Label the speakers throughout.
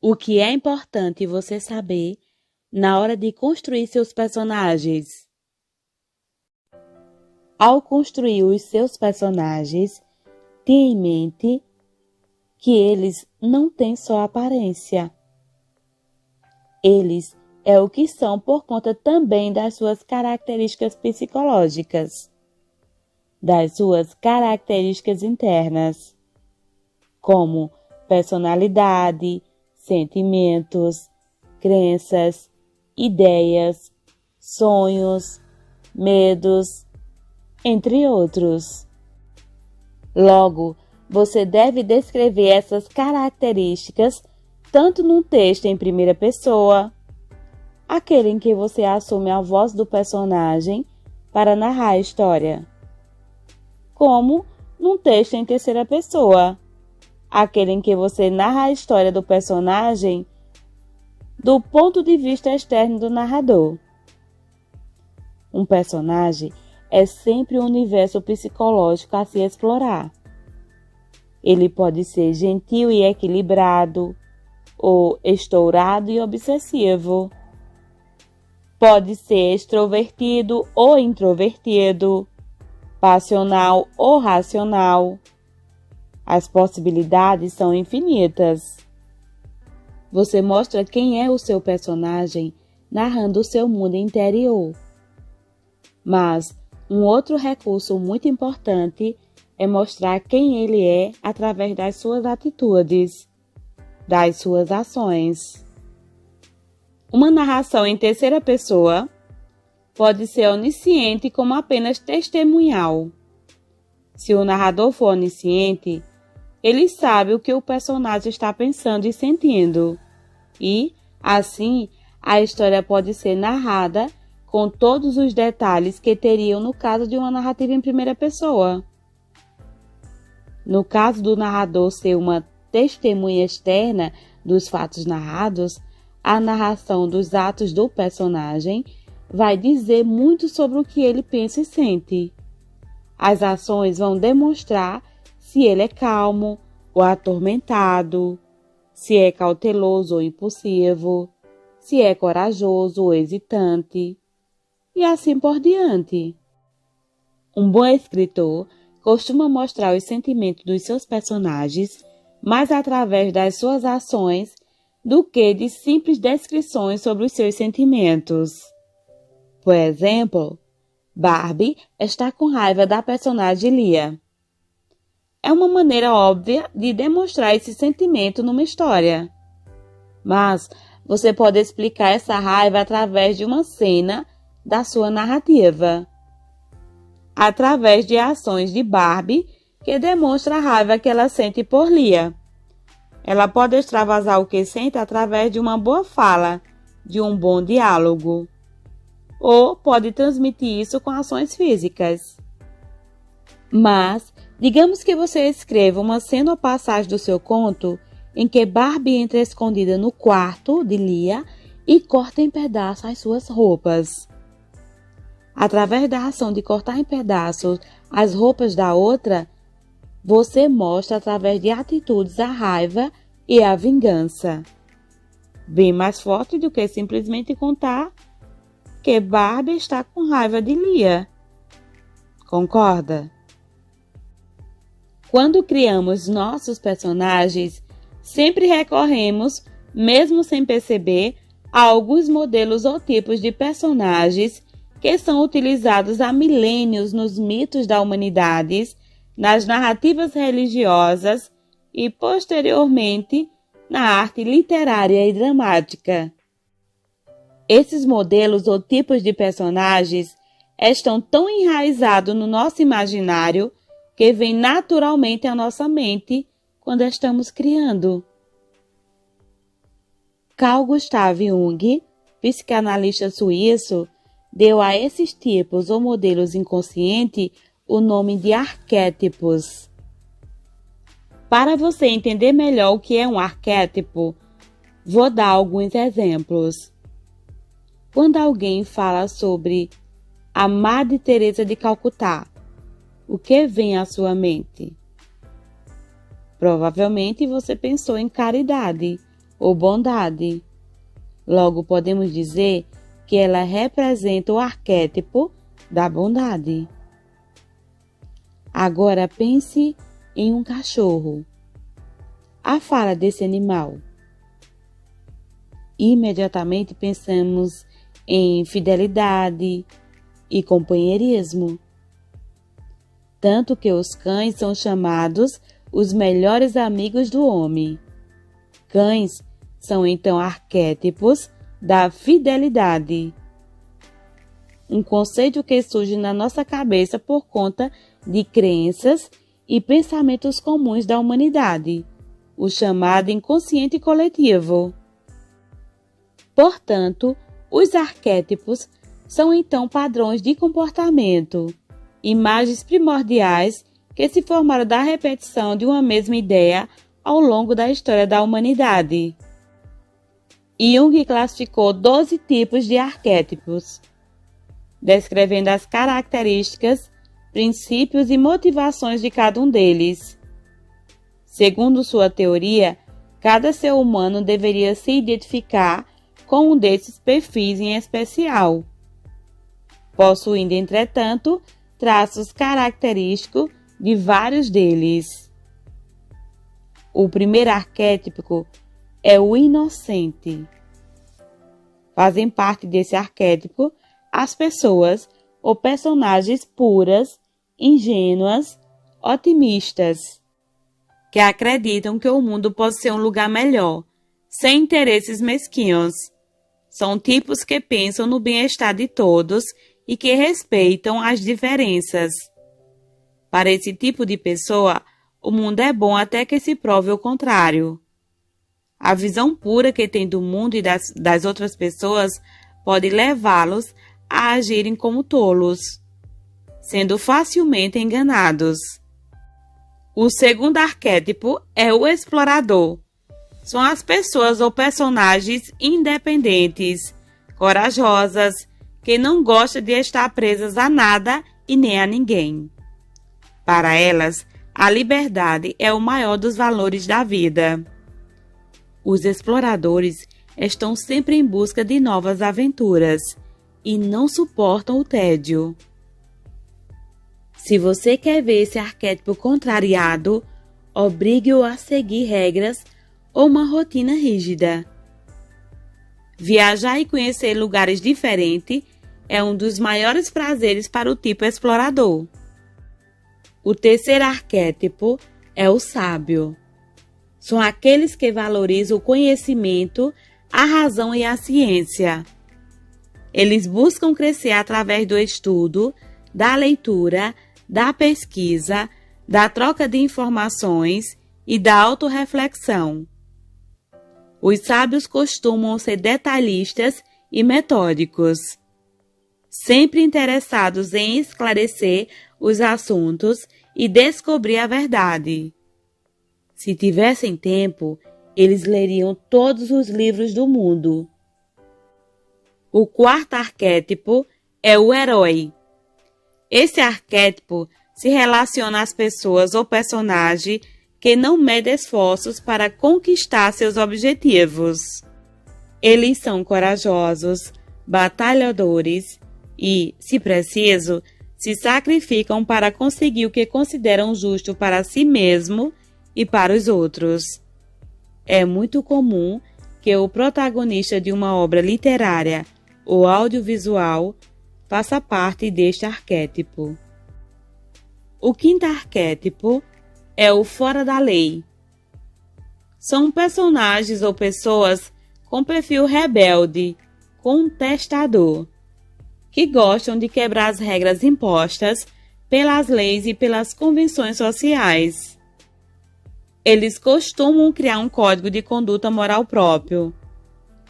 Speaker 1: O que é importante você saber na hora de construir seus personagens? Ao construir os seus personagens, tenha em mente que eles não têm só aparência. Eles é o que são por conta também das suas características psicológicas, das suas características internas, como personalidade, sentimentos, crenças, ideias, sonhos, medos, entre outros. Logo, você deve descrever essas características tanto num texto em primeira pessoa, aquele em que você assume a voz do personagem para narrar a história, como num texto em terceira pessoa, aquele em que você narra a história do personagem do ponto de vista externo do narrador. Um personagem é sempre um universo psicológico a se explorar. Ele pode ser gentil e equilibrado, ou estourado e obsessivo. Pode ser extrovertido ou introvertido, passional ou racional. As possibilidades são infinitas. Você mostra quem é o seu personagem narrando o seu mundo interior. Mas um outro recurso muito importante é mostrar quem ele é através das suas atitudes, das suas ações. Uma narração em terceira pessoa pode ser onisciente como apenas testemunhal. Se o narrador for onisciente, ele sabe o que o personagem está pensando e sentindo, e, assim, a história pode ser narrada com todos os detalhes que teriam no caso de uma narrativa em primeira pessoa. No caso do narrador ser uma testemunha externa dos fatos narrados, a narração dos atos do personagem vai dizer muito sobre o que ele pensa e sente. As ações vão demonstrar se ele é calmo ou atormentado, se é cauteloso ou impulsivo, se é corajoso ou hesitante, e assim por diante. Um bom escritor costuma mostrar os sentimentos dos seus personagens mais através das suas ações do que de simples descrições sobre os seus sentimentos. Por exemplo, Barbie está com raiva da personagem Lia. É uma maneira óbvia de demonstrar esse sentimento numa história. Mas você pode explicar essa raiva através de uma cena da sua narrativa, através de ações de Barbie que demonstram a raiva que ela sente por Lia. Ela pode extravasar o que sente através de uma boa fala, de um bom diálogo, ou pode transmitir isso com ações físicas. Mas, digamos que você escreva uma cena ou passagem do seu conto em que Barbie entra escondida no quarto de Lia e corta em pedaços as suas roupas. Através da ação de cortar em pedaços as roupas da outra, você mostra através de atitudes a raiva e a vingança. Bem mais forte do que simplesmente contar que Barbie está com raiva de Lia. Concorda? Quando criamos nossos personagens, sempre recorremos, mesmo sem perceber, a alguns modelos ou tipos de personagens que são utilizados há milênios nos mitos da humanidade, nas narrativas religiosas e, posteriormente, na arte literária e dramática. Esses modelos ou tipos de personagens estão tão enraizados no nosso imaginário que vêm naturalmente à nossa mente quando estamos criando. Carl Gustav Jung, psicanalista suíço, deu a esses tipos ou modelos inconscientes o nome de arquétipos. Para você entender melhor o que é um arquétipo, vou dar alguns exemplos. Quando alguém fala sobre a Madre Teresa de Calcutá, o que vem à sua mente? Provavelmente você pensou em caridade ou bondade. Logo, podemos dizer que ela representa o arquétipo da bondade. Agora pense em um cachorro. A fala desse animal. Imediatamente pensamos em fidelidade e companheirismo. Tanto que os cães são chamados os melhores amigos do homem. Cães são então arquétipos da fidelidade. Um conceito que surge na nossa cabeça por conta de crenças e pensamentos comuns da humanidade, o chamado inconsciente coletivo. Portanto, os arquétipos são então padrões de comportamento, imagens primordiais que se formaram da repetição de uma mesma ideia ao longo da história da humanidade. Jung classificou 12 tipos de arquétipos, descrevendo as características, princípios e motivações de cada um deles. Segundo sua teoria, cada ser humano deveria se identificar com um desses perfis em especial, possuindo, entretanto, traços característicos de vários deles. O primeiro arquétipo é o inocente. Fazem parte desse arquétipo as pessoas ou personagens puras, ingênuas, otimistas, que acreditam que o mundo pode ser um lugar melhor, sem interesses mesquinhos. São tipos que pensam no bem-estar de todos e que respeitam as diferenças. Para esse tipo de pessoa, o mundo é bom até que se prove o contrário. A visão pura que tem do mundo e das outras pessoas pode levá-los a agirem como tolos, sendo facilmente enganados. O segundo arquétipo é o explorador. São as pessoas ou personagens independentes, corajosas, que não gostam de estar presas a nada e nem a ninguém. Para elas, a liberdade é o maior dos valores da vida. Os exploradores estão sempre em busca de novas aventuras e não suportam o tédio. Se você quer ver esse arquétipo contrariado, obrigue-o a seguir regras ou uma rotina rígida. Viajar e conhecer lugares diferentes é um dos maiores prazeres para o tipo explorador. O terceiro arquétipo é o sábio. São aqueles que valorizam o conhecimento, a razão e a ciência. Eles buscam crescer através do estudo, da leitura, da pesquisa, da troca de informações e da autorreflexão. Os sábios costumam ser detalhistas e metódicos, sempre interessados em esclarecer os assuntos e descobrir a verdade. Se tivessem tempo, eles leriam todos os livros do mundo. O quarto arquétipo é o herói. Esse arquétipo se relaciona às pessoas ou personagens que não medem esforços para conquistar seus objetivos. Eles são corajosos, batalhadores e, se preciso, se sacrificam para conseguir o que consideram justo para si mesmo e para os outros. É muito comum que o protagonista de uma obra literária ou audiovisual faça parte deste arquétipo. O quinto arquétipo é o fora da lei. São personagens ou pessoas com perfil rebelde, contestador, que gostam de quebrar as regras impostas pelas leis e pelas convenções sociais. Eles costumam criar um código de conduta moral próprio.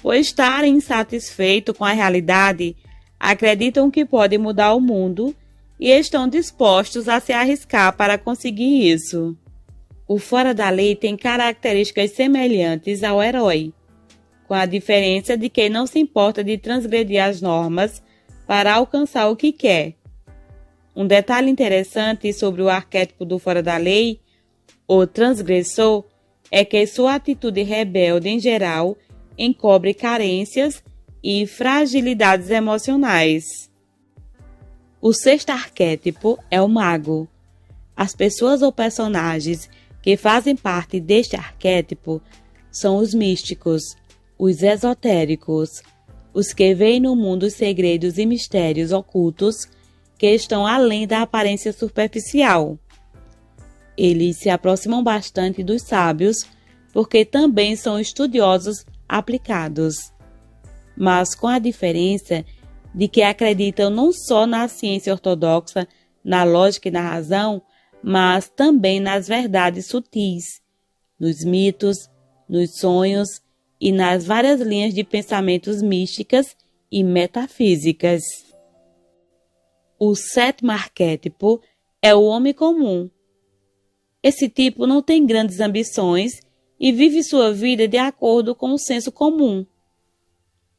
Speaker 1: Por estarem insatisfeitos com a realidade, acreditam que podem mudar o mundo e estão dispostos a se arriscar para conseguir isso. O fora da lei tem características semelhantes ao herói, com a diferença de que não se importa de transgredir as normas para alcançar o que quer. Um detalhe interessante sobre o arquétipo do fora da lei, o transgressor, é que sua atitude rebelde em geral encobre carências e fragilidades emocionais. O sexto arquétipo é o mago. As pessoas ou personagens que fazem parte deste arquétipo são os místicos, os esotéricos, os que veem no mundo os segredos e mistérios ocultos que estão além da aparência superficial. Eles se aproximam bastante dos sábios porque também são estudiosos aplicados, mas com a diferença de que acreditam não só na ciência ortodoxa, na lógica e na razão, mas também nas verdades sutis, nos mitos, nos sonhos e nas várias linhas de pensamentos místicas e metafísicas. O sétimo arquétipo é o homem comum. Esse tipo não tem grandes ambições e vive sua vida de acordo com o senso comum,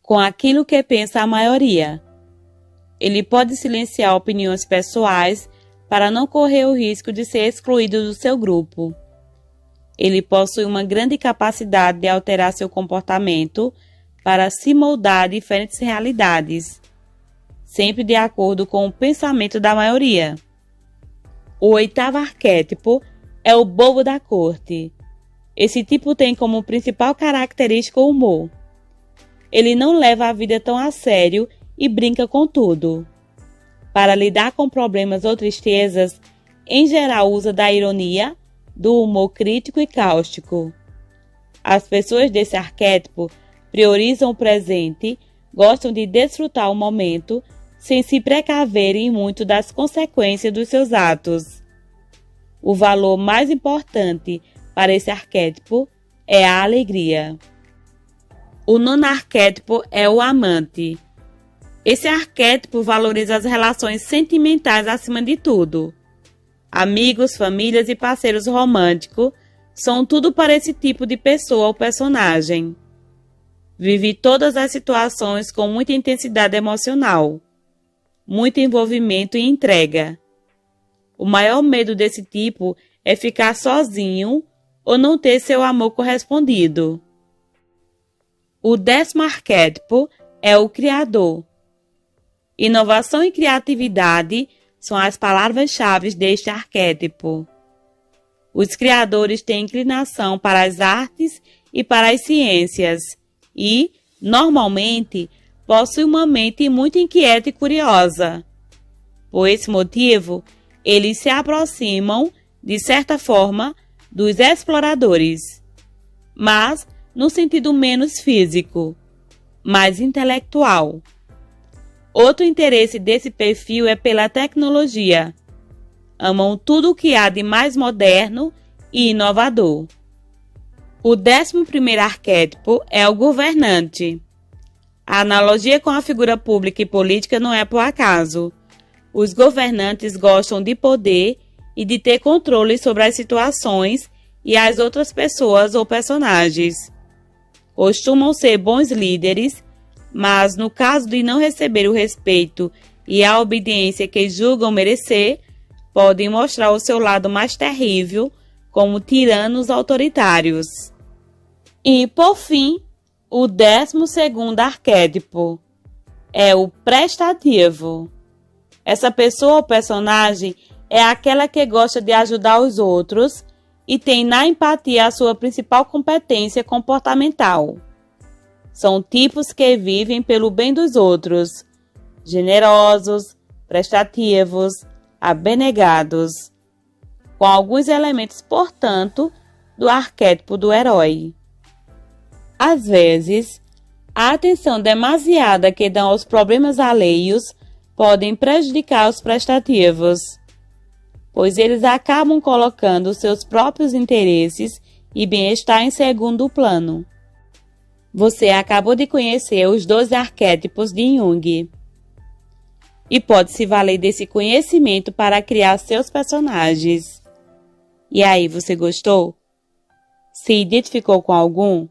Speaker 1: com aquilo que pensa a maioria. Ele pode silenciar opiniões pessoais para não correr o risco de ser excluído do seu grupo. Ele possui uma grande capacidade de alterar seu comportamento para se moldar a diferentes realidades, sempre de acordo com o pensamento da maioria. O oitavo arquétipo é o bobo da corte. Esse tipo tem como principal característica o humor. Ele não leva a vida tão a sério e brinca com tudo. Para lidar com problemas ou tristezas, em geral usa da ironia, do humor crítico e cáustico. As pessoas desse arquétipo priorizam o presente, gostam de desfrutar o momento, sem se precaverem muito das consequências dos seus atos. O valor mais importante para esse arquétipo é a alegria. O nono arquétipo é o amante. Esse arquétipo valoriza as relações sentimentais acima de tudo. Amigos, famílias e parceiros românticos são tudo para esse tipo de pessoa ou personagem. Vive todas as situações com muita intensidade emocional, muito envolvimento e entrega. O maior medo desse tipo é ficar sozinho ou não ter seu amor correspondido. O 10º arquétipo é o criador. Inovação e criatividade são as palavras-chave deste arquétipo. Os criadores têm inclinação para as artes e para as ciências e, normalmente, possuem uma mente muito inquieta e curiosa. Por esse motivo, eles se aproximam, de certa forma, dos exploradores, mas no sentido menos físico, mais intelectual. Outro interesse desse perfil é pela tecnologia. Amam tudo o que há de mais moderno e inovador. O 11º arquétipo é o governante. A analogia com a figura pública e política não é por acaso. Os governantes gostam de poder e de ter controle sobre as situações e as outras pessoas ou personagens. Costumam ser bons líderes, mas no caso de não receber o respeito e a obediência que julgam merecer, podem mostrar o seu lado mais terrível como tiranos autoritários. E, por fim, o 12º arquétipo é o prestativo. Essa pessoa ou personagem é aquela que gosta de ajudar os outros e tem na empatia a sua principal competência comportamental. São tipos que vivem pelo bem dos outros, generosos, prestativos, abnegados, com alguns elementos, portanto, do arquétipo do herói. Às vezes, a atenção demasiada que dão aos problemas alheios podem prejudicar os prestativos, pois eles acabam colocando seus próprios interesses e bem-estar em segundo plano. Você acabou de conhecer os 12 arquétipos de Jung e pode se valer desse conhecimento para criar seus personagens. E aí, você gostou? Se identificou com algum?